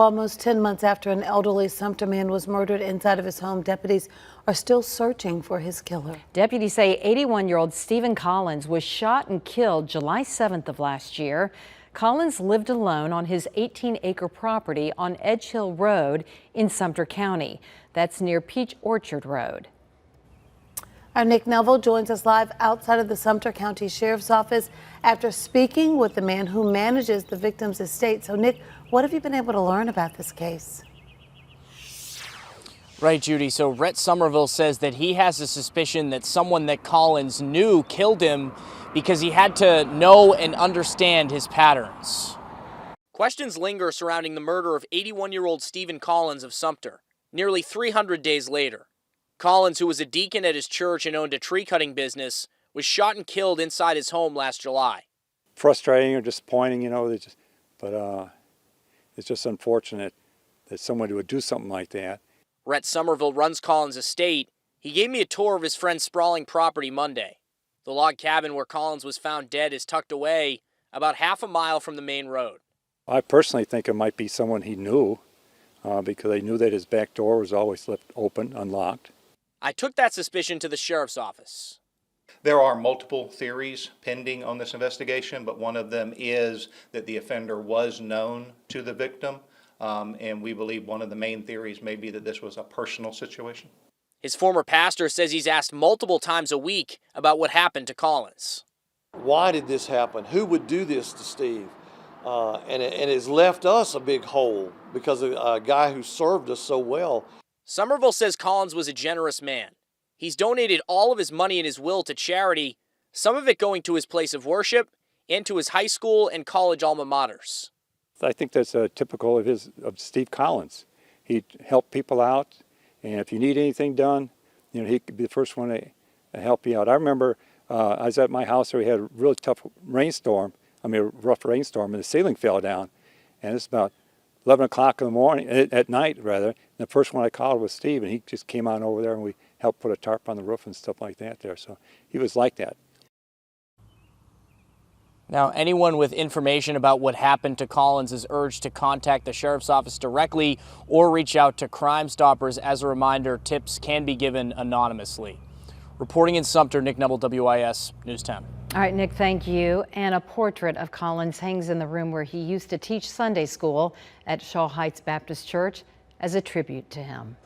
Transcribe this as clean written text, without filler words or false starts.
Almost 10 months after an elderly Sumter man was murdered inside of his home, deputies are still searching for his killer. Deputies say 81-year-old Stephen Collins was shot and killed July 7th of last year. Collins lived alone on his 18-acre property on Edge Hill Road in Sumter County. That's near Peach Orchard Road. Our Nick Neville joins us live outside of the Sumter County Sheriff's Office after speaking with the man who manages the victim's estate. So, Nick, what have you been able to learn about this case? Right, Judy. So Rhett Somerville says that he has a suspicion that someone that Collins knew killed him because he had to know and understand his patterns. Questions linger surrounding the murder of 81-year-old Stephen Collins of Sumter, nearly 300 days later. Collins, who was a deacon at his church and owned a tree-cutting business, was shot and killed inside his home last July. Frustrating or disappointing, but it's just unfortunate that someone would do something like that. Rhett Somerville runs Collins' estate. He gave me a tour of his friend's sprawling property Monday. The log cabin where Collins was found dead is tucked away about half a mile from the main road. I personally think it might be someone he knew because I knew that his back door was always left open, unlocked. I took that suspicion to the sheriff's office. There are multiple theories pending on this investigation, but one of them is that the offender was known to the victim, and we believe one of the main theories may be that this was a personal situation. His former pastor says he's asked multiple times a week about what happened to Collins. Why did this happen? Who would do this to Steve? And it's left us a big hole because of a guy who served us so well. Somerville says Collins was a generous man. He's donated all of his money and his will to charity, some of it going to his place of worship and to his high school and college alma maters. I think that's typical of Steve Collins. He'd help people out, and if you need anything done, he could be the first one to help you out. I remember I was at my house where we had a really tough rainstorm, a rough rainstorm, and the ceiling fell down, and it's about 11 o'clock in the morning, at night rather. And the first one I called was Steve, and he just came on over there and we helped put a tarp on the roof and stuff like that there. So he was like that. Now, anyone with information about what happened to Collins is urged to contact the sheriff's office directly or reach out to Crime Stoppers. As a reminder, tips can be given anonymously. Reporting in Sumter, Nick Neville, WIS News 10. All right, Nick, thank you. And a portrait of Collins hangs in the room where he used to teach Sunday school at Shaw Heights Baptist Church as a tribute to him.